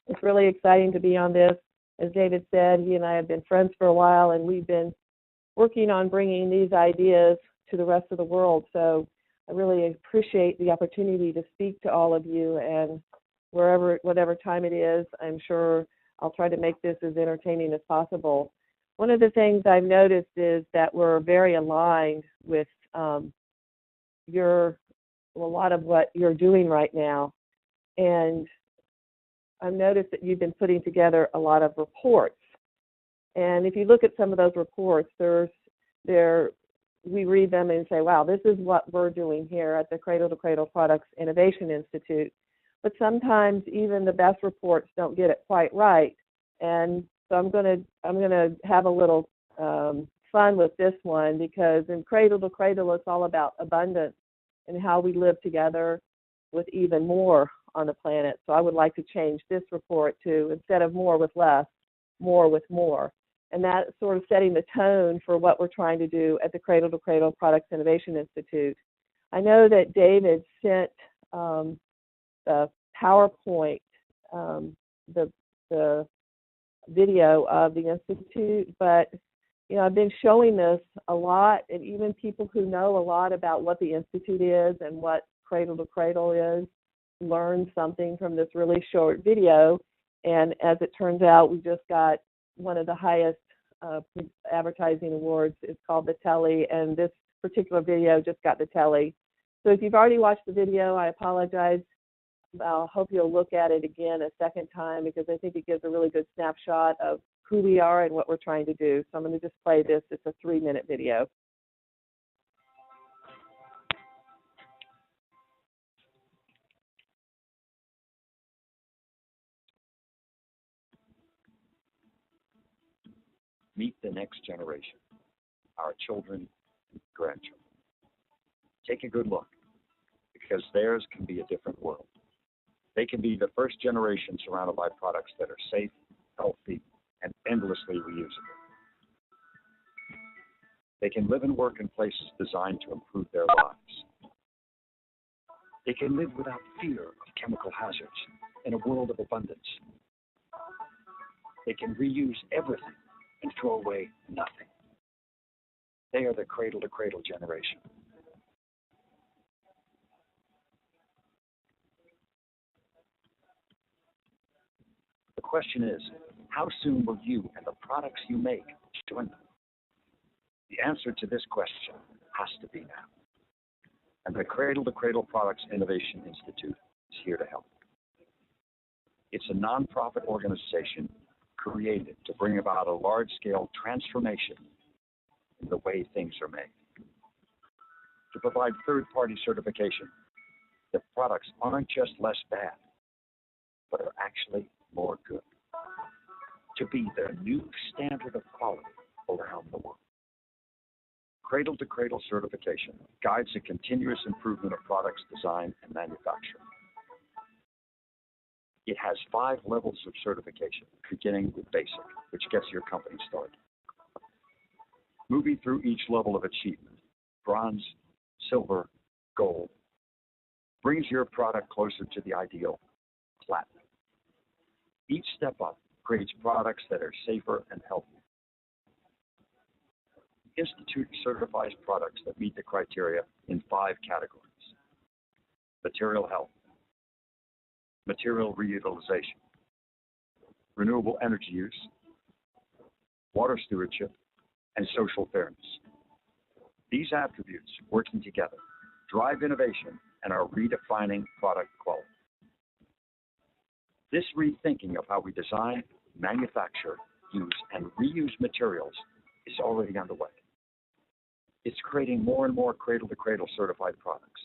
It's really exciting to be on this. As David said, he and I have been friends for a while, and we've been working on bringing these ideas to the rest of the world. So I really appreciate the opportunity to speak to all of you, and whatever time it is, I'm sure I'll try to make this as entertaining as possible. One of the things I've noticed is that we're very aligned with a lot of what you're doing right now. And I've noticed that you've been putting together a lot of reports. And if you look at some of those reports, we read them and say, wow, this is what we're doing here at the Cradle to Cradle Products Innovation Institute. But sometimes even the best reports don't get it quite right. And so I'm gonna have a little fun with this one, because in Cradle to Cradle, it's all about abundance and how we live together with even more on the planet. So I would like to change this report to, instead of more with less, more with more. And that's sort of setting the tone for what we're trying to do at the Cradle to Cradle Products Innovation Institute. I know that David sent the PowerPoint, the video of the Institute, but I've been showing this a lot, and even people who know a lot about what the Institute is and what Cradle to Cradle is learn something from this really short video. And as it turns out, we just got one of the highest advertising awards. It's called the Telly, and this particular video just got the Telly. So if you've already watched the video, I apologize. I hope you'll look at it again a second time, because I think it gives a really good snapshot of who we are and what we're trying to do. So I'm going to just play this. It's a 3-minute video. Meet the next generation, our children and grandchildren. Take a good look, because theirs can be a different world. They can be the first generation surrounded by products that are safe, healthy, and endlessly reusable. They can live and work in places designed to improve their lives. They can live without fear of chemical hazards in a world of abundance. They can reuse everything and throw away nothing. They are the Cradle to Cradle generation. The question is, how soon will you and the products you make join them? The answer to this question has to be now. And the Cradle to Cradle Products Innovation Institute is here to help. It's a nonprofit organization created to bring about a large-scale transformation in the way things are made. To provide third-party certification that products aren't just less bad, but are actually more good. To be the new standard of quality around the world. Cradle to Cradle certification guides the continuous improvement of products design and manufacture. It has 5 levels of certification, beginning with basic, which gets your company started. Moving through each level of achievement, bronze, silver, gold, brings your product closer to the ideal, platinum. Each step up creates products that are safer and healthier. The Institute certifies products that meet the criteria in 5 categories: material health, material reutilization, renewable energy use, water stewardship, and social fairness. These attributes, working together, drive innovation and are redefining product quality. This rethinking of how we design, manufacture, use, and reuse materials is already underway. It's creating more and more cradle-to-cradle certified products.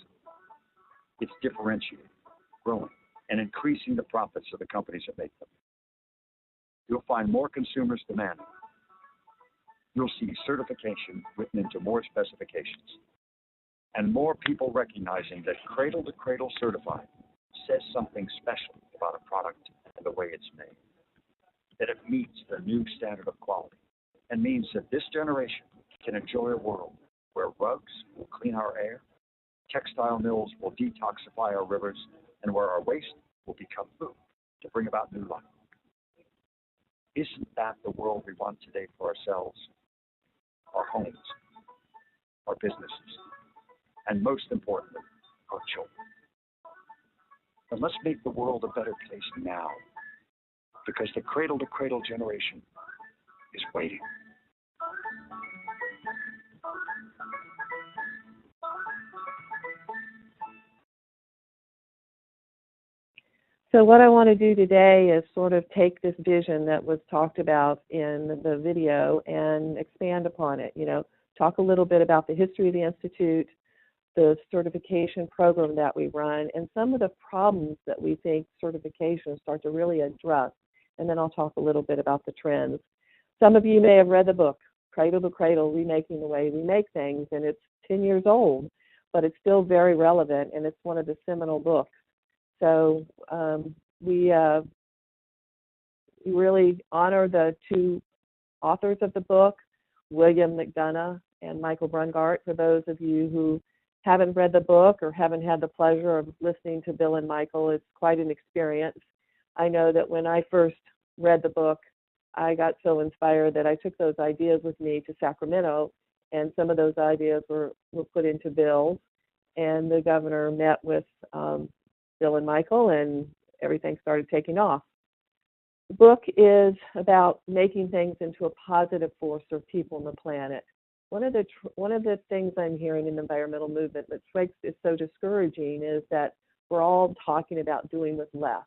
It's differentiating, growing, and increasing the profits of the companies that make them. You'll find more consumers demanding. You'll see certification written into more specifications, and more people recognizing that cradle-to-cradle certified says something special about a product and the way it's made, that it meets the new standard of quality, and means that this generation can enjoy a world where rugs will clean our air, textile mills will detoxify our rivers, and where our waste will become food. to bring about new life. Isn't that the world we want today for ourselves, our homes, our businesses, and most importantly, our children? And let's make the world a better place now, because the cradle-to-cradle generation is waiting. So what I want to do today is sort of take this vision that was talked about in the video and expand upon it. You know, talk a little bit about the history of the Institute, the certification program that we run, and some of the problems that we think certifications start to really address. And then I'll talk a little bit about the trends. Some of you may have read the book, Cradle to Cradle, Remaking the Way We Make Things, and it's 10 years old, but it's still very relevant, and it's one of the seminal books. So we really honor the two authors of the book, William McDonough and Michael Brungart. For those of you who haven't read the book or haven't had the pleasure of listening to Bill and Michael, it's quite an experience. I know that when I first read the book, I got so inspired that I took those ideas with me to Sacramento, and some of those ideas were put into bills, and the governor met with Bill and Michael, and everything started taking off. The book is about making things into a positive force for people on the planet. One of the things I'm hearing in the environmental movement that strikes is so discouraging is that we're all talking about doing with less.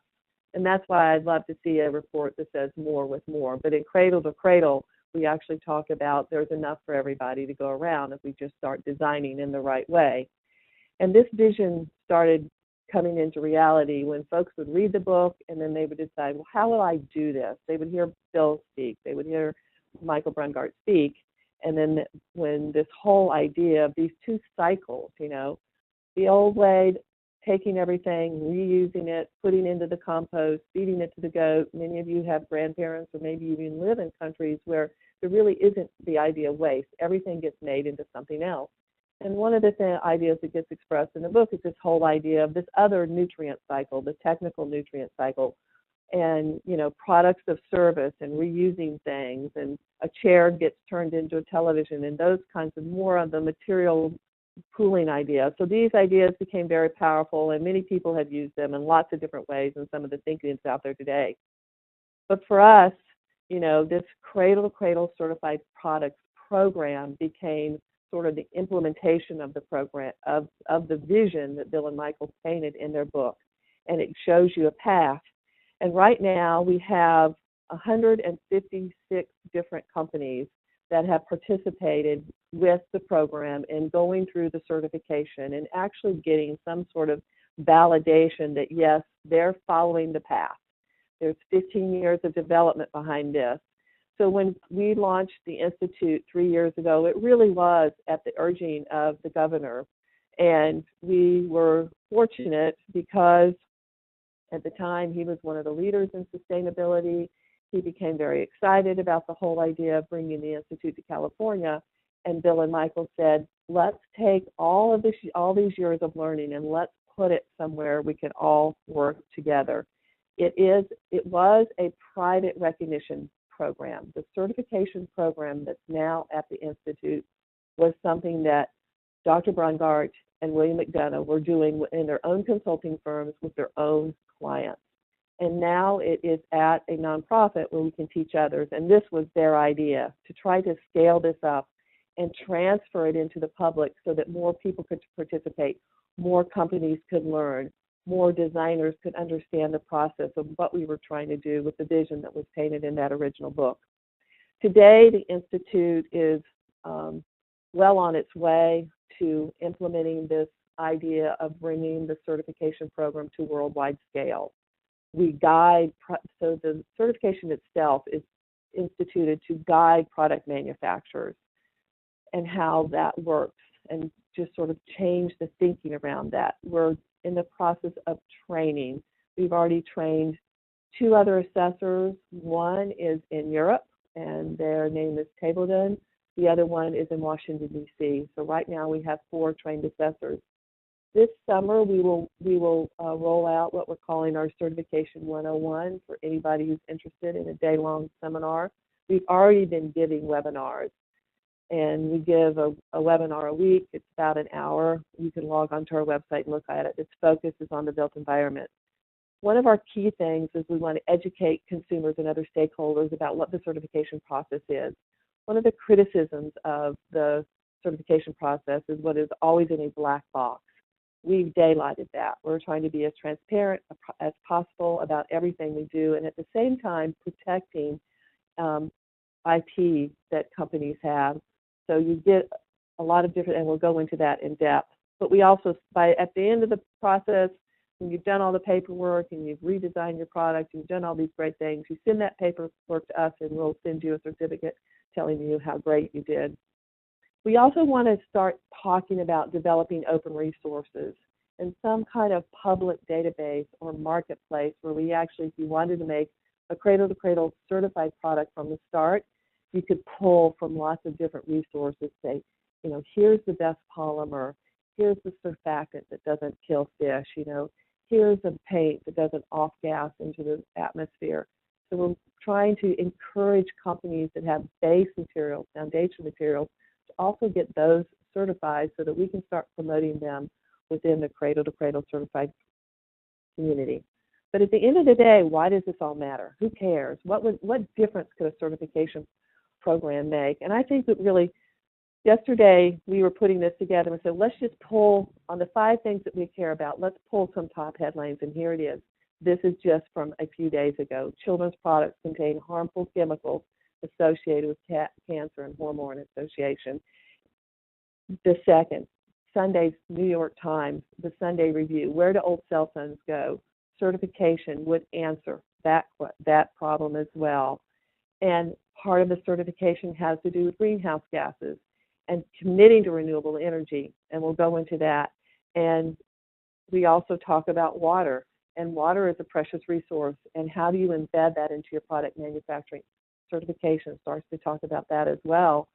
And that's why I'd love to see a report that says more with more. But in Cradle to Cradle, we actually talk about there's enough for everybody to go around if we just start designing in the right way. And this vision started coming into reality when folks would read the book and then they would decide, well, how will I do this? They would hear Bill speak, they would hear Michael Brungart speak, and then when this whole idea of these two cycles, you know, the old way, taking everything, reusing it, putting into the compost, feeding it to the goat. Many of you have grandparents or maybe you even live in countries where there really isn't the idea of waste. Everything gets made into something else. And one of the ideas that gets expressed in the book is this whole idea of this other nutrient cycle, the technical nutrient cycle, and, you know, products of service and reusing things, and a chair gets turned into a television, and those kinds of more of the material pooling ideas. So these ideas became very powerful, and many people have used them in lots of different ways, and some of the thinking is out there today. But for us, you know, this cradle-to-cradle certified products program became sort of the implementation of the program, of the vision that Bill and Michael painted in their book. And it shows you a path. And right now we have 156 different companies that have participated with the program and going through the certification and actually getting some sort of validation that, yes, they're following the path. There's 15 years of development behind this. So when we launched the Institute 3 years ago, it really was at the urging of the governor. And we were fortunate because at the time he was one of the leaders in sustainability. He became very excited about the whole idea of bringing the Institute to California. And Bill and Michael said, let's take all these years of learning and let's put it somewhere we can all work together. It was a private recognition program. The certification program that's now at the Institute was something that Dr. Brungart and William McDonough were doing in their own consulting firms with their own clients. And now it is at a nonprofit where we can teach others. And this was their idea, to try to scale this up and transfer it into the public so that more people could participate, more companies could learn, more designers could understand the process of what we were trying to do with the vision that was painted in that original book. Today, the Institute is well on its way to implementing this idea of bringing the certification program to worldwide scale. We guide, so the certification itself is instituted to guide product manufacturers and how that works, and just sort of change the thinking around that. We're in the process of training. We've already trained 2 other assessors. One is in Europe, and their name is Tabledon. The other one is in Washington, D.C. So right now we have 4 trained assessors. This summer, we will roll out what we're calling our Certification 101 for anybody who's interested in a day-long seminar. We've already been giving webinars, and we give a webinar a week. It's about an hour. You can log onto our website and look at it. Its focus is on the built environment. One of our key things is we want to educate consumers and other stakeholders about what the certification process is. One of the criticisms of the certification process is what is always in a black box. We've daylighted that. We're trying to be as transparent as possible about everything we do, and at the same time protecting IP that companies have. So you get a lot of different, and we'll go into that in depth. But we also, at the end of the process, when you've done all the paperwork and you've redesigned your product, you've done all these great things, you send that paperwork to us and we'll send you a certificate telling you how great you did. We also want to start talking about developing open resources and some kind of public database or marketplace where we actually, if you wanted to make a cradle-to-cradle certified product from the start, you could pull from lots of different resources, say, you know, here's the best polymer, here's the surfactant that doesn't kill fish, you know, here's a paint that doesn't off-gas into the atmosphere. So we're trying to encourage companies that have base materials, foundation materials, to also get those certified so that we can start promoting them within the cradle-to-cradle certified community. But at the end of the day, why does this all matter? Who cares? What difference could a certification program make? And I think that really, yesterday we were putting this together and said, let's just pull on the 5 things that we care about. Let's pull some top headlines, and here it is. This is just from a few days ago. Children's products contain harmful chemicals associated with cancer and hormone association. The second, Sunday's New York Times, the Sunday Review, where do old cell phones go? Certification would answer that problem as well. And part of the certification has to do with greenhouse gases and committing to renewable energy, and we'll go into that. And we also talk about water, and water is a precious resource, and how do you embed that into your product manufacturing? Certification starts to talk about that as well.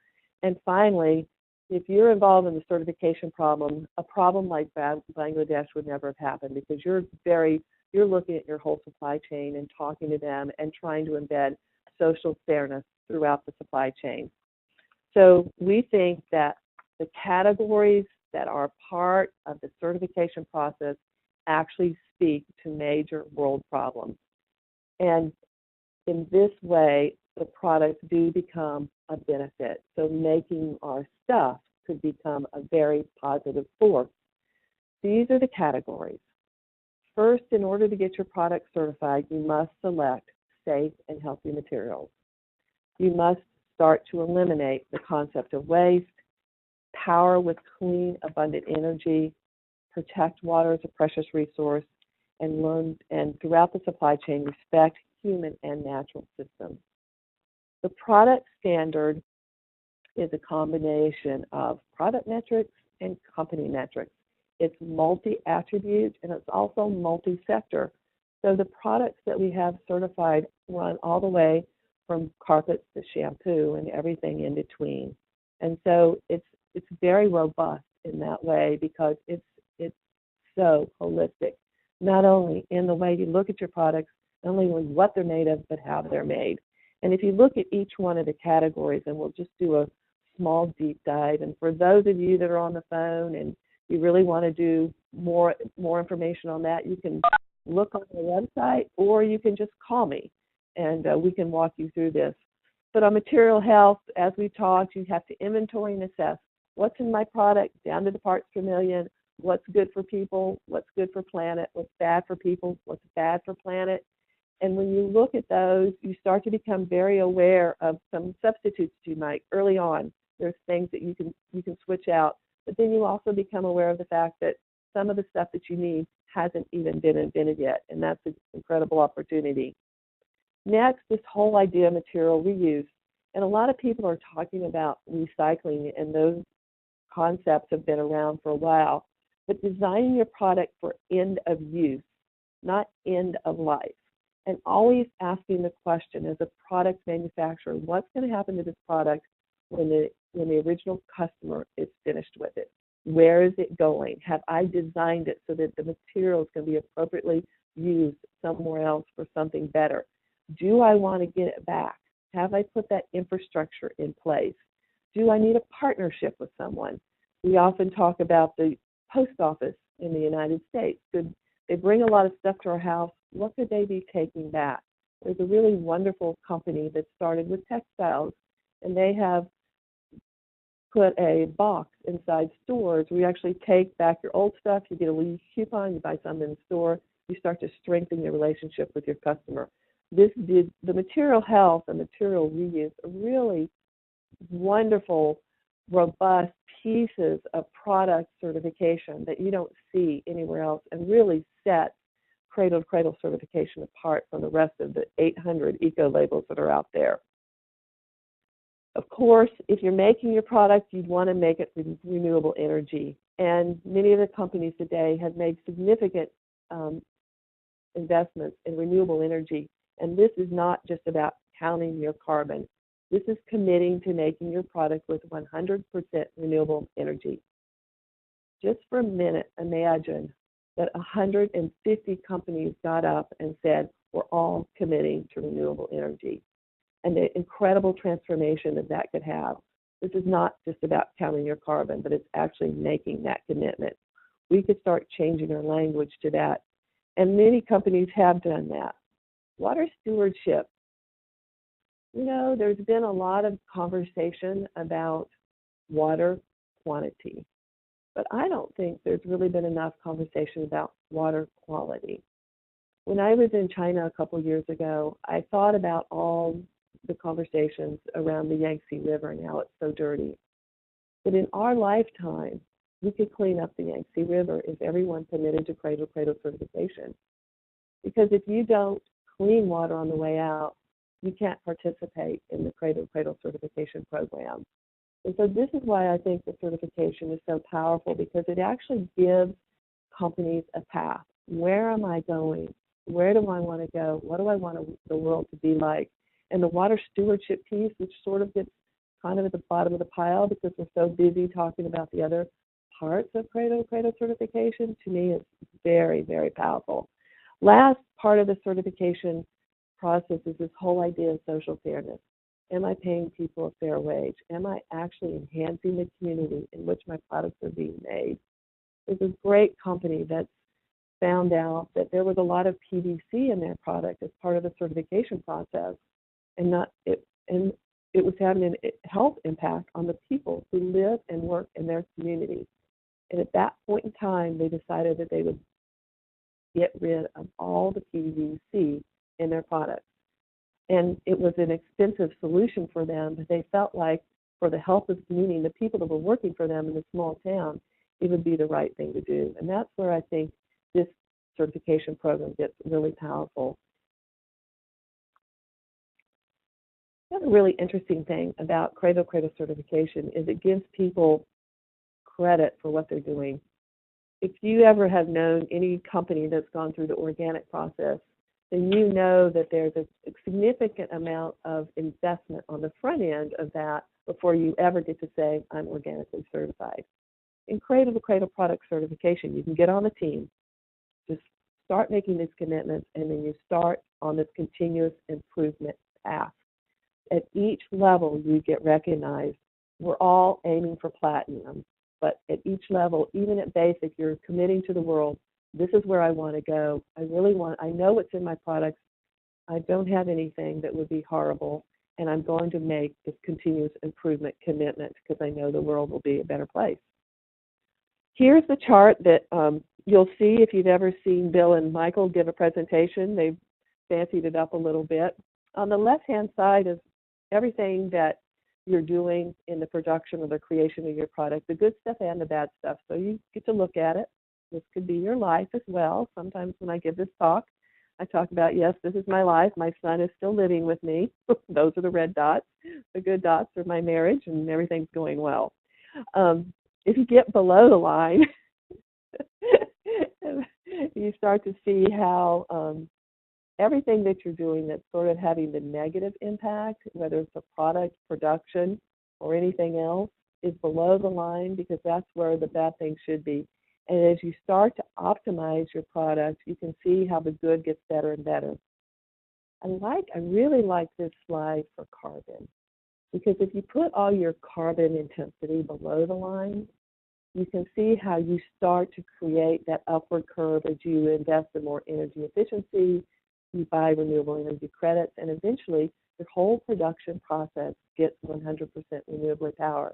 And finally, if you're involved in the certification problem, a problem like Bangladesh would never have happened, because you're looking at your whole supply chain and talking to them and trying to embed social fairness throughout the supply chain. So we think that the categories that are part of the certification process actually speak to major world problems. And in this way, the products do become a benefit. So making our stuff could become a very positive force. These are the categories. First, in order to get your product certified, you must select safe and healthy materials. You must start to eliminate the concept of waste, power with clean, abundant energy, protect water as a precious resource, and throughout the supply chain, respect human and natural systems. The product standard is a combination of product metrics and company metrics. It's multi-attribute, and it's also multi-sector. So the products that we have certified run all the way from carpets to shampoo and everything in between. And so it's very robust in that way, because it's so holistic, not only in the way you look at your products, not only what they're made of, but how they're made. And if you look at each one of the categories, and we'll just do a small deep dive, and for those of you that are on the phone and you really want to do more information on that, you can look on the website, or you can just call me, and we can walk you through this. But on material health, as we talked, you have to inventory and assess what's in my product down to the parts per million, what's good for people, what's good for planet, what's bad for people, what's bad for planet. And when you look at those, you start to become very aware of some substitutes you might early on. There's things that you can switch out, but then you also become aware of the fact that some of the stuff that you need hasn't even been invented yet, and that's an incredible opportunity. Next, this whole idea of material reuse, and a lot of people are talking about recycling, and those concepts have been around for a while, but designing your product for end of use, not end of life. And always asking the question, as a product manufacturer, what's going to happen to this product when the original customer is finished with it? Where is it going? Have I designed it so that the materials can be appropriately used somewhere else for something better? Do I want to get it back? Have I put that infrastructure in place? Do I need a partnership with someone? We often talk about the post office in the United States. They bring a lot of stuff to our house. What could they be taking back? There's a really wonderful company that started with textiles, and they have put a box inside stores where you actually take back your old stuff, you get a lease coupon, you buy something in the store, you start to strengthen your relationship with your customer. This did the material health and material reuse are really wonderful, robust pieces of product certification that you don't see anywhere else, and really set cradle-to-cradle certification apart from the rest of the 800 eco-labels that are out there. Of course, if you're making your product, you'd want to make it with renewable energy. And many of the companies today have made significant investments in renewable energy. And this is not just about counting your carbon. This is committing to making your product with 100% renewable energy. Just for a minute, imagine that 150 companies got up and said, we're all committing to renewable energy, and the incredible transformation that that could have. This is not just about counting your carbon, but it's actually making that commitment. We could start changing our language to that, and many companies have done that. Water stewardship. You know, there's been a lot of conversation about water quantity, but I don't think there's really been enough conversation about water quality. When I was in China a couple years ago, I thought about all the conversations around the Yangtze River and how it's so dirty. But in our lifetime, we could clean up the Yangtze River if everyone committed to cradle-to-cradle certification. Because if you don't clean water on the way out, you can't participate in the cradle-to-cradle certification program. And so this is why I think the certification is so powerful, because it actually gives companies a path. Where am I going? Where do I want to go? What do I want the world to be like? And the water stewardship piece, which sort of gets kind of at the bottom of the pile because we're so busy talking about the other parts of cradle-to-cradle certification, to me is very, very powerful. Last part of the certification process is this whole idea of social fairness. Am I paying people a fair wage? Am I actually enhancing the community in which my products are being made? There's a great company that's found out that there was a lot of PVC in their product as part of the certification process, and it was having a health impact on the people who live and work in their communities. And at that point in time, they decided that they would get rid of all the PVC in their products. And it was an expensive solution for them, but they felt like for the health of the community and the people that were working for them in the small town, it would be the right thing to do. And that's where I think this certification program gets really powerful. Another really interesting thing about cradle-to-cradle certification is it gives people credit for what they're doing. If you ever have known any company that's gone through the organic process, then you know that there's a significant amount of investment on the front end of that before you ever get to say, I'm organically certified. In cradle-to-cradle product certification, you can get on a team, just start making these commitments, and then you start on this continuous improvement path. At each level, you get recognized. We're all aiming for platinum, but at each level, even at basic, you're committing to the world. This is where I want to go. I know what's in my products. I don't have anything that would be horrible, and I'm going to make this continuous improvement commitment because I know the world will be a better place. Here's the chart that you'll see if you've ever seen Bill and Michael give a presentation. They've fancied it up a little bit. On the left-hand side is everything that you're doing in the production or the creation of your product, the good stuff and the bad stuff. So you get to look at it. This could be your life as well. Sometimes when I give this talk, I talk about, yes, this is my life. My son is still living with me. Those are the red dots. The good dots are my marriage, and everything's going well. If you get below the line, you start to see how everything that you're doing that's sort of having the negative impact, whether it's a product, production, or anything else, is below the line because that's where the bad things should be. And as you start to optimize your product, you can see how the good gets better and better. I really like this slide for carbon, because if you put all your carbon intensity below the line, you can see how you start to create that upward curve as you invest in more energy efficiency, you buy renewable energy credits, and eventually your whole production process gets 100% renewably powered.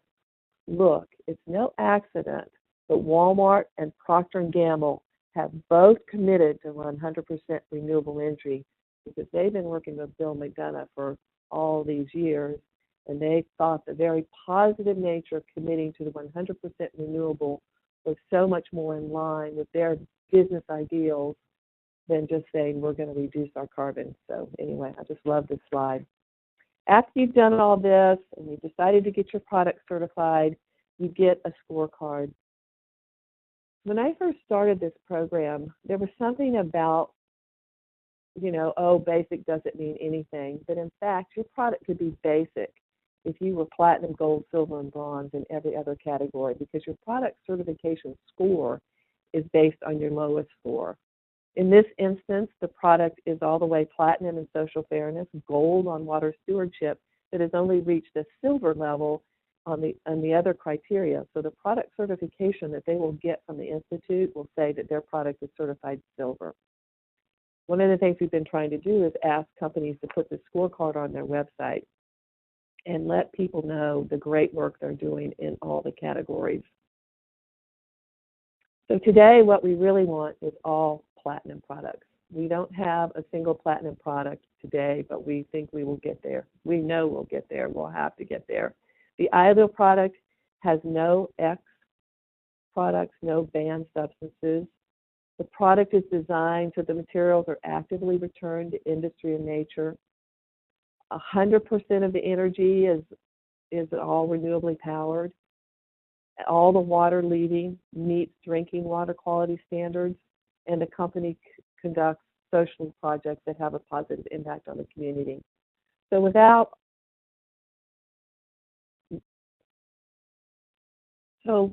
Look, it's no accident that Walmart and Procter & Gamble have both committed to 100% renewable energy, because they've been working with Bill McDonough for all these years, and they thought the very positive nature of committing to the 100% renewable was so much more in line with their business ideals than just saying we're going to reduce our carbon. So anyway, I just love this slide. After you've done all this and you've decided to get your product certified, you get a scorecard. When I first started this program, there was something about, basic doesn't mean anything. But in fact, your product could be basic if you were platinum, gold, silver, and bronze in every other category, because your product certification score is based on your lowest score. In this instance, the product is all the way platinum in social fairness, gold on water stewardship, that has only reached the silver level on the other criteria. So the product certification that they will get from the Institute will say that their product is certified silver. One of the things we've been trying to do is ask companies to put the scorecard on their website and let people know the great work they're doing in all the categories. So today, what we really want is all platinum products. We don't have a single platinum product today, but we think we will get there. We know we'll get there. We'll have to get there. The ILO product has no X products, no banned substances. The product is designed so the materials are actively returned to industry and nature. 100% of the energy is all renewably powered. All the water leaving meets drinking water quality standards, and the company conducts social projects that have a positive impact on the community. So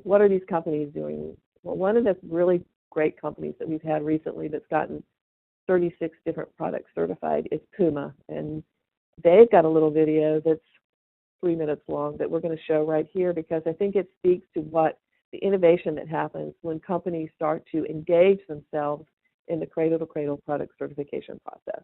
what are these companies doing? Well, one of the really great companies that we've had recently that's gotten 36 different products certified is Puma, and they've got a little video that's 3 minutes long that we're going to show right here, because I think it speaks to what the innovation that happens when companies start to engage themselves in the cradle-to-cradle product certification process.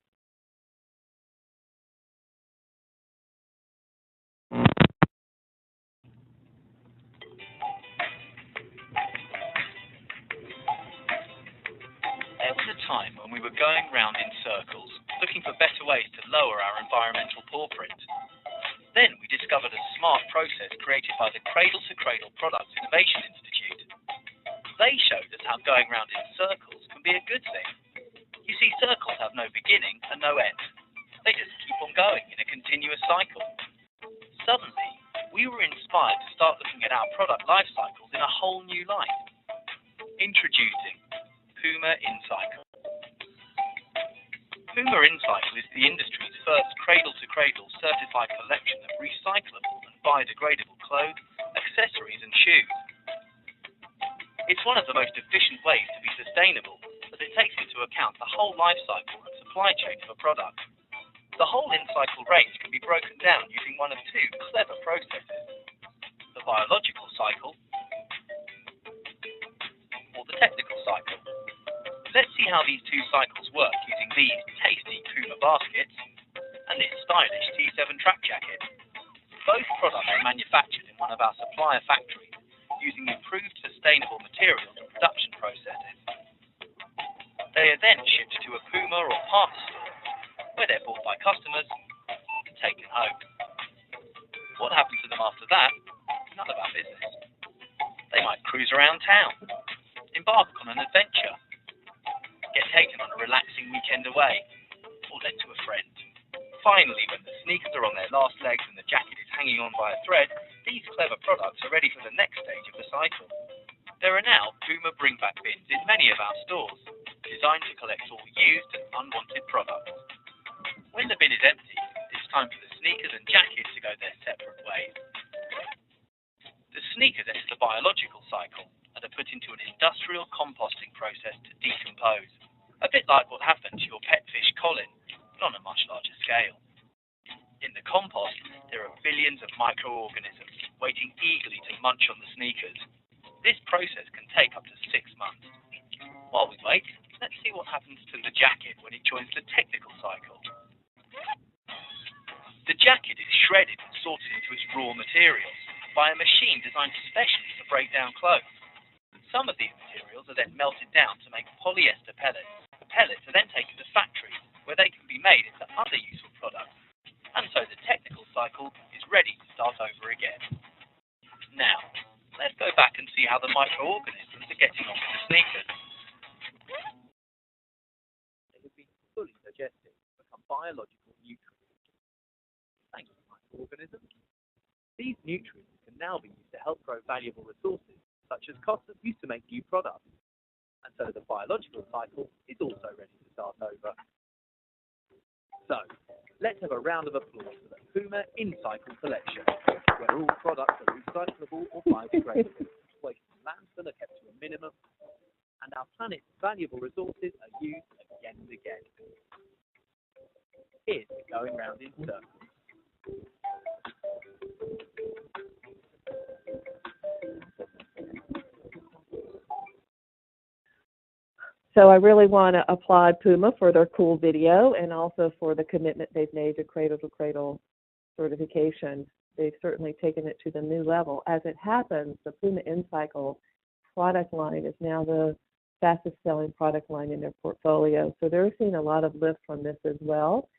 There was a time when we were going round in circles, looking for better ways to lower our environmental footprint. Then we discovered a smart process created by the Cradle-to-Cradle Products Innovation Institute. They showed us how going round in circles can be a good thing. You see, circles have no beginning and no end. They just keep on going in a continuous cycle. Suddenly, we were inspired to start looking at our product life cycles in a whole new light. Introducing Puma InCycle. Puma InCycle is the industry's first cradle-to-cradle certified collection of recyclable and biodegradable clothes, accessories and shoes. It's one of the most efficient ways to be sustainable, as it takes into account the whole life cycle and supply chain of a product. The whole InCycle range can be broken down using one of two clever processes: the biological cycle or the technical cycle. Let's see how these two cycles work using these tasty Puma baskets and this stylish T7 track jacket. Both products are manufactured in one of our supplier factories using improved sustainable materials and production processes. They are then shipped to a Puma or partner store, where they're bought by customers and taken home. What happens to them after that? None of our business. They might cruise around town, embark on an adventure, get taken on a relaxing weekend away, or lent to a friend. Finally, when the sneakers are on their last legs and the jacket is hanging on by a thread, these clever products are ready for the next stage of the cycle. There are now Puma bring-back bins in many of our stores, designed to collect all used and unwanted products. When the bin is empty, it's time for the sneakers and jackets to go their separate ways. The sneakers enter the biological cycle and are put into an industrial composting process to decompose, a bit like what happened to your pet fish Colin, but on a much larger scale. In the compost, there are billions of microorganisms waiting eagerly to munch on the sneakers. This process can take up to 6 months. While we wait, let's see what happens to the jacket when it joins the technical cycle. The jacket is shredded and sorted into its raw materials by a machine designed specially to break down clothes. Some of these materials are then melted down to make polyester pellets. The pellets are then taken to factories where they can be made into other useful products. And so the technical cycle is ready to start over again. Now, let's go back and see how the microorganisms are getting on with the sneakers. They have been fully digested to become biological nutrients. Thanks to microorganisms. These nutrients can now be used to help grow valuable resources, such as costs that used to make new products. And so the biological cycle is also ready to start over. So, let's have a round of applause for the Puma InCycle collection, where all products are recyclable or biodegradable, waste and landfill are kept to a minimum, and our planet's valuable resources are used again and again. Here's to going round in circles. So I really want to applaud Puma for their cool video and also for the commitment they've made to cradle certification. They've certainly taken it to the new level. As it happens, the Puma InCycle product line is now the fastest selling product line in their portfolio. So they're seeing a lot of lift from this as well.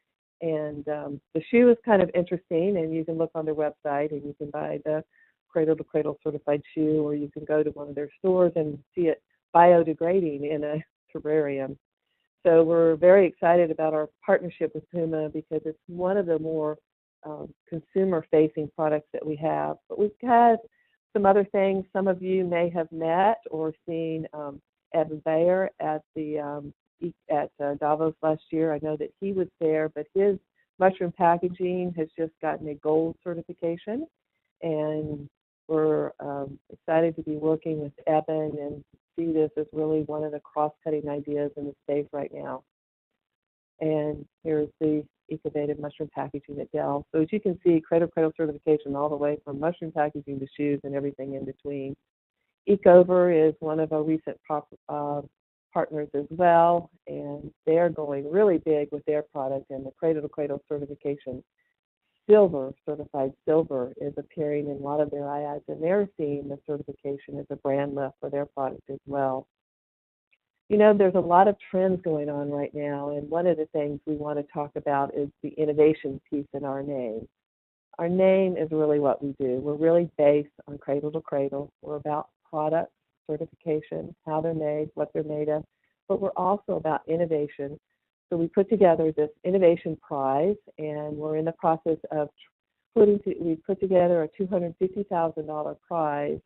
And the shoe is kind of interesting, and you can look on their website and you can buy the cradle to cradle certified shoe, or you can go to one of their stores and see it biodegrading in a terrarium. So we're very excited about our partnership with Puma because it's one of the more consumer-facing products that we have. But we've had some other things. Some of you may have met or seen Evan Bayer at Davos last year. I know that he was there, but his mushroom packaging has just gotten a gold certification, and we're excited to be working with Evan and see this as really one of the cross-cutting ideas in the space right now. And here's the Ecovative mushroom packaging at Dell. So as you can see, cradle certification all the way from mushroom packaging to shoes and everything in between. Ecover is one of our recent partners as well, and they're going really big with their product, and the cradle to cradle certification certified silver is appearing in a lot of their ads, and they're seeing the certification as a brand lift for their product as well. You know, there's a lot of trends going on right now, and one of the things we want to talk about is the innovation piece in our name. Our name is really what we do. We're really based on cradle to cradle. We're about product certification, how they're made, what they're made of, but we're also about innovation. So we put together this innovation prize, and we're in the process of we put together a $250,000 prize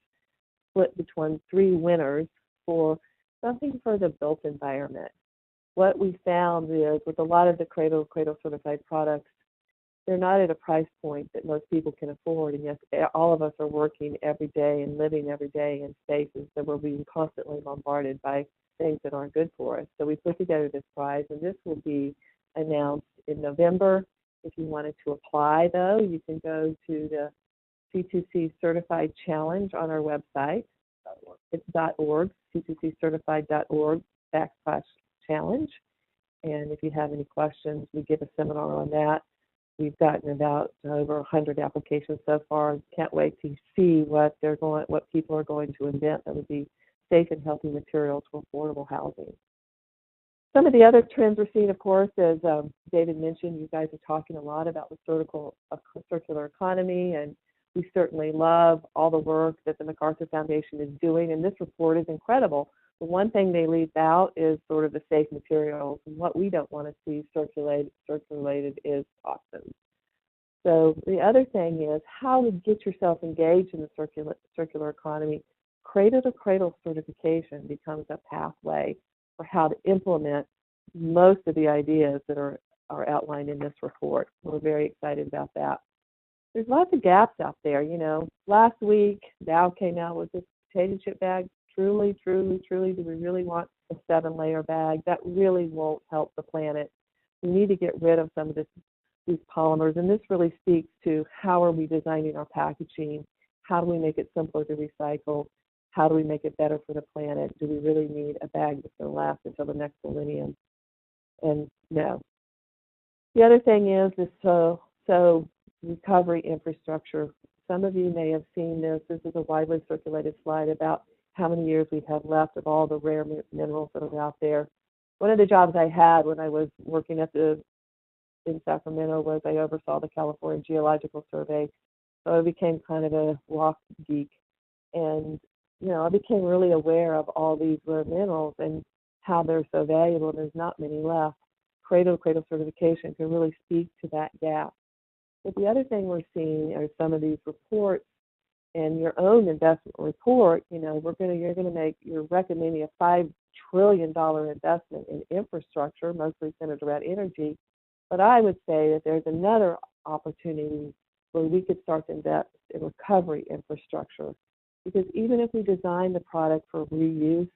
split between 3 winners for something for the built environment. What we found is with a lot of the cradle certified products, they're not at a price point that most people can afford. And yes, all of us are working every day and living every day in spaces that we're being constantly bombarded by things that aren't good for us. So we put together this prize, and this will be announced in November. If you wanted to apply, though, you can go to the C2C Certified Challenge on our website. It's .org, c2ccertified.org/challenge. And if you have any questions, we give a seminar on that. We've gotten about over 100 applications so far. Can't wait to see what people are going to invent that would be safe and healthy materials for affordable housing. Some of the other trends we're seeing, of course, as David mentioned, you guys are talking a lot about the circular economy, and we certainly love all the work that the MacArthur Foundation is doing, and this report is incredible. The one thing they leave out is sort of the safe materials, and what we don't want to see circulated is toxins. So the other thing is how to get yourself engaged in the circular economy. Cradle-to-cradle certification becomes a pathway for how to implement most of the ideas that are outlined in this report. We're very excited about that. there's lots of gaps out there. Last week, Dow came out with this potato chip bag. Truly, truly, truly, do we really want a 7-layer bag? That really won't help the planet. We need to get rid of some of these polymers, and this really speaks to how are we designing our packaging? How do we make it simpler to recycle? How do we make it better for the planet? Do we really need a bag that's going to last until the next millennium? And no. The other thing is so recovery infrastructure. Some of you may have seen this. This is a widely circulated slide about how many years we have left of all the rare minerals that are out there. One of the jobs I had when I was working in Sacramento was I oversaw the California Geological Survey. So I became kind of a rock geek. And, I became really aware of all these rare minerals and how they're so valuable, and there's not many left. Cradle-to-cradle certification can really speak to that gap. But the other thing we're seeing are some of these reports and your own investment report. You're recommending a $5 trillion investment in infrastructure, mostly centered around energy. But I would say that there's another opportunity where we could start to invest in recovery infrastructure. Because even if we design the product for reuse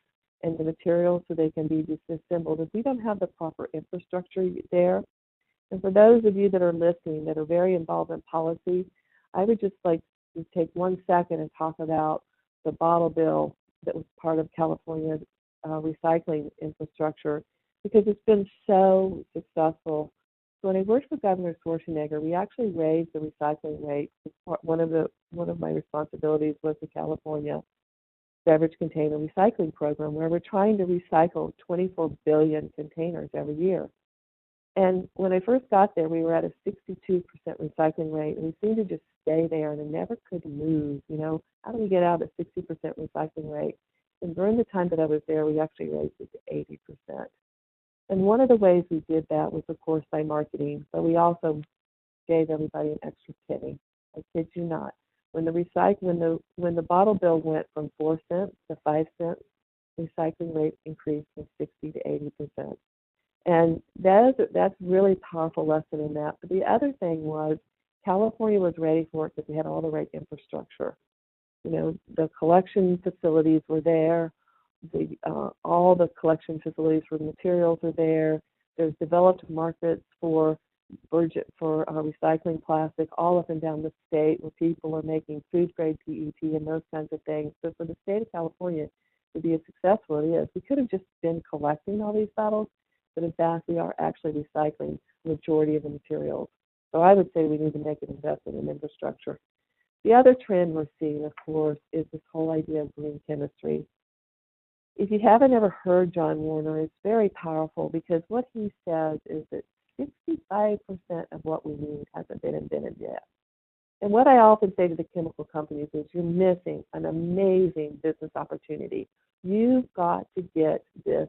and the materials so they can be disassembled, if we don't have the proper infrastructure there, and for those of you that are listening that are very involved in policy, I would just like to take 1 second and talk about the bottle bill that was part of California's recycling infrastructure, because it's been so successful. So when I worked for Governor Schwarzenegger, we actually raised the recycling rate. One of my responsibilities was the California Beverage Container Recycling Program, where we're trying to recycle 24 billion containers every year. And when I first got there, we were at a 62% recycling rate, and we seemed to just stay there, and it never could move. How do we get out of a 60% recycling rate? And during the time that I was there, we actually raised it to 80%. And one of the ways we did that was, of course, by marketing, but we also gave everybody an extra penny. I kid you not. When the bottle bill went from 4 cents to 5 cents, recycling rate increased from 60 to 80%. And that's really powerful lesson in that. But the other thing was California was ready for it because we had all the right infrastructure. The collection facilities were there. All the collection facilities for materials are there. There's developed markets for Bridgett for recycling plastic all up and down the state, where people are making food grade PET and those kinds of things. So for the state of California to be as successful as it is, we could have just been collecting all these bottles, but in fact we are actually recycling the majority of the materials. So I would say we need to make an investment in infrastructure. The other trend we're seeing, of course, is this whole idea of green chemistry. If you haven't ever heard John Warner, it's very powerful, because what he says is that 65% of what we need hasn't been invented yet. And what I often say to the chemical companies is you're missing an amazing business opportunity. You've got to get this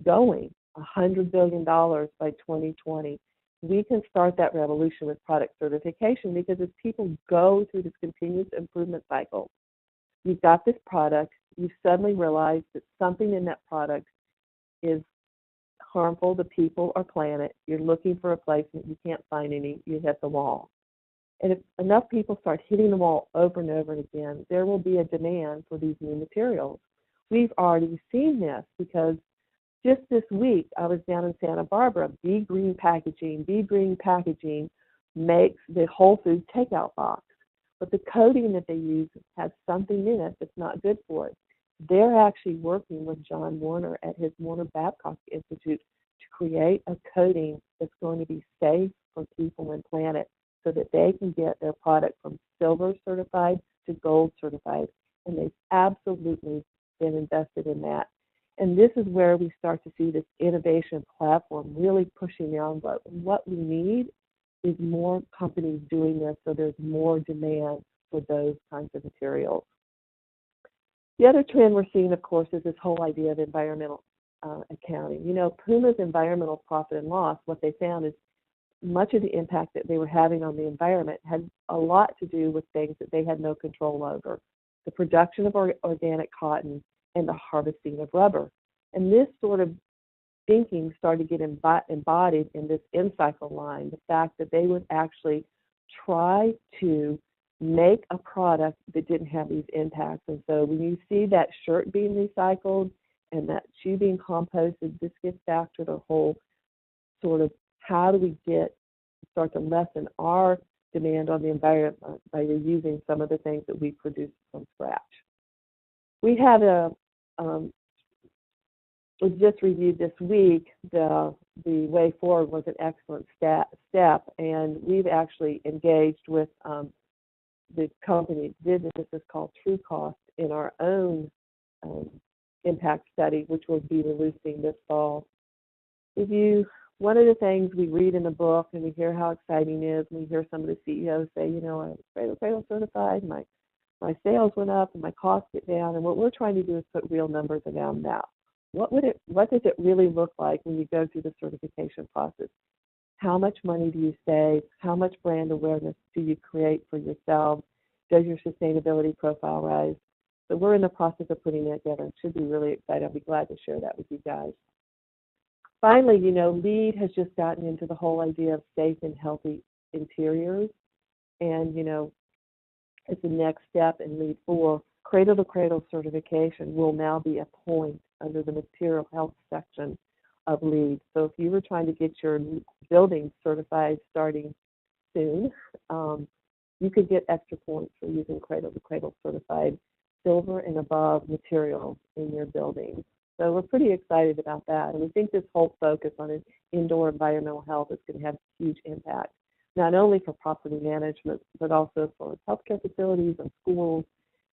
going, $100 billion by 2020. We can start that revolution with product certification, because as people go through this continuous improvement cycle, you've got this product, you suddenly realize that something in that product is harmful to people or planet. You're looking for a replacement, you can't find any, you hit the wall. And if enough people start hitting the wall over and over again, there will be a demand for these new materials. We've already seen this, because just this week I was down in Santa Barbara. Be Green Packaging makes the Whole Foods takeout box. But the coating that they use has something in it that's not good for it. They're actually working with John Warner at his Warner Babcock Institute to create a coating that's going to be safe for people and planet, so that they can get their product from silver certified to gold certified. And they've absolutely been invested in that. And this is where we start to see this innovation platform really pushing the envelope. What we need is more companies doing this, so there's more demand for those kinds of materials. The other trend we're seeing, of course, is this whole idea of environmental accounting. Puma's environmental profit and loss, what they found is much of the impact that they were having on the environment had a lot to do with things that they had no control over: the production of organic cotton and the harvesting of rubber. And this sort of thinking started to get embodied in this InCycle line, the fact that they would actually try to make a product that didn't have these impacts. And so when you see that shirt being recycled and that shoe being composted, this gets back to the whole sort of how do we start to lessen our demand on the environment by reusing some of the things that we produce from scratch. We had we just reviewed this week the way forward was an excellent step, and we've actually engaged with the company that did this is called True Cost in our own impact study, which we'll be releasing this fall. One of the things we read in the book and we hear how exciting it is, and we hear some of the CEOs say, you know, I'm Cradle to Cradle certified, my sales went up and my costs get down, and what we're trying to do is put real numbers around that. What does it really look like when you go through the certification process? How much money do you save? How much brand awareness do you create for yourself? Does your sustainability profile rise? So we're in the process of putting that together. It should be really exciting. I'll be glad to share that with you guys. Finally, you know, LEED has just gotten into the whole idea of safe and healthy interiors. And, you know, as the next step in LEED 4, Cradle to Cradle certification will now be a point under the material health section of LEED. So if you were trying to get your building certified starting soon, you could get extra points for using Cradle to Cradle certified silver and above materials in your building. So we're pretty excited about that. And we think this whole focus on indoor environmental health is going to have a huge impact, not only for property management, but also for healthcare facilities and schools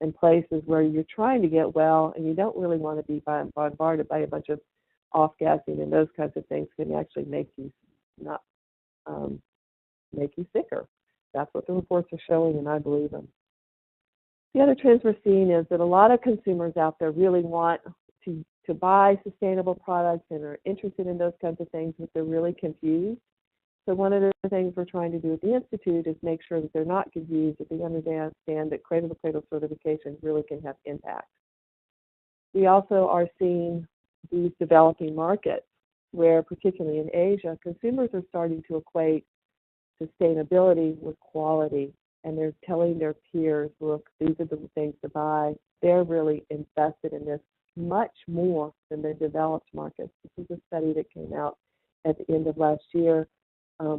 and places where you're trying to get well and you don't really want to be bombarded by a bunch of off-gassing, and those kinds of things can actually make you sicker. That's what the reports are showing, and I believe them. The other trends we're seeing is that a lot of consumers out there really want to buy sustainable products and are interested in those kinds of things, but they're really confused. So one of the things we're trying to do at the Institute is make sure that they're not confused, that they understand that Cradle to Cradle certification really can have impact. We also are seeing these developing markets where, particularly in Asia, consumers are starting to equate sustainability with quality, and they're telling their peers, look, these are the things to buy. They're really invested in this much more than the developed markets. This is a study that came out at the end of last year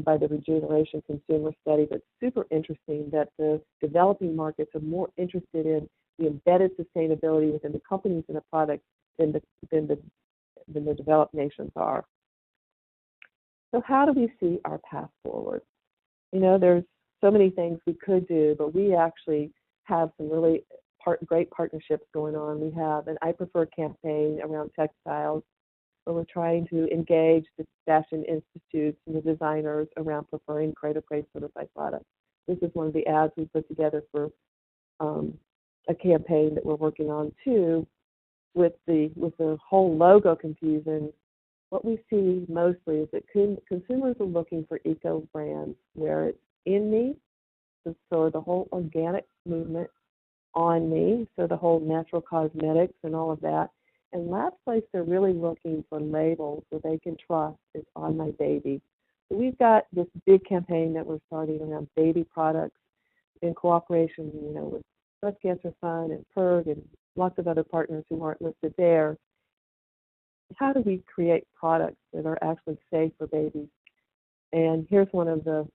by the Regeneration Consumer Study, but super interesting that the developing markets are more interested in the embedded sustainability within the companies and the products than the developed nations are. So how do we see our path forward? You know, there's so many things we could do, but we actually have some really great partnerships going on. We have an I Prefer campaign around textiles, where we're trying to engage the fashion institutes and the designers around preferring Cradle to Cradle certified products. This is one of the ads we put together for a campaign that we're working on too. With the whole logo confusion, what we see mostly is that consumers are looking for eco brands where it's in me, so the whole organic movement, on me, so the whole natural cosmetics and all of that. And last place, they're really looking for labels that they can trust is on my baby. So we've got this big campaign that we're starting around baby products in cooperation, you know, with Breast Cancer Fund and PERG and lots of other partners who aren't listed there. How do we create products that are actually safe for babies? And here's one of the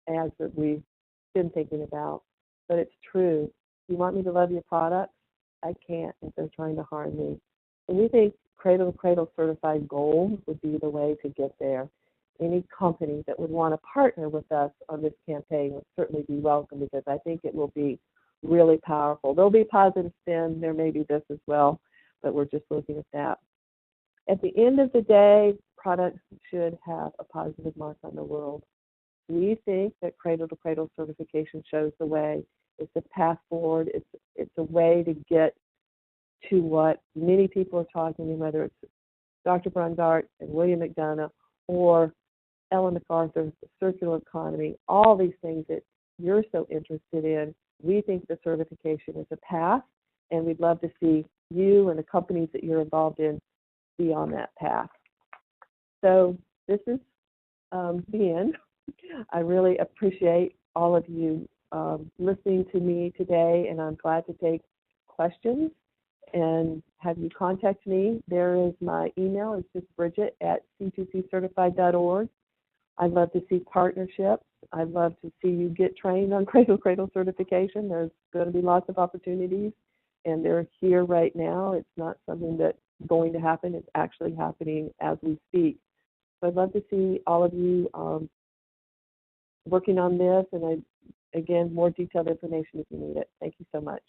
ads that we've been thinking about, but it's true. You want me to love your products? I can't if they're trying to harm me. And we think Cradle to Cradle certified gold would be the way to get there. Any company that would want to partner with us on this campaign would certainly be welcome, because I think it will be really powerful. There'll be positive spin. There may be this as well, but we're just looking at that. At the end of the day, products should have a positive mark on the world. We think that Cradle to Cradle certification shows the way. It's a path forward. It's a way to get to what many people are talking about, whether it's Dr. Brungart and William McDonough or Ellen MacArthur's circular economy, all these things that you're so interested in. We think the certification is a path, and we'd love to see you and the companies that you're involved in be on that path. So this is the end. I really appreciate all of you listening to me today, and I'm glad to take questions and have you contact me. There is my email. It's just Bridgett at c2ccertified.org. I'd love to see partnerships. I'd love to see you get trained on Cradle to Cradle certification. There's going to be lots of opportunities, and they're here right now. It's not something that's going to happen. It's actually happening as we speak. So I'd love to see all of you working on this, and again, more detailed information if you need it. Thank you so much.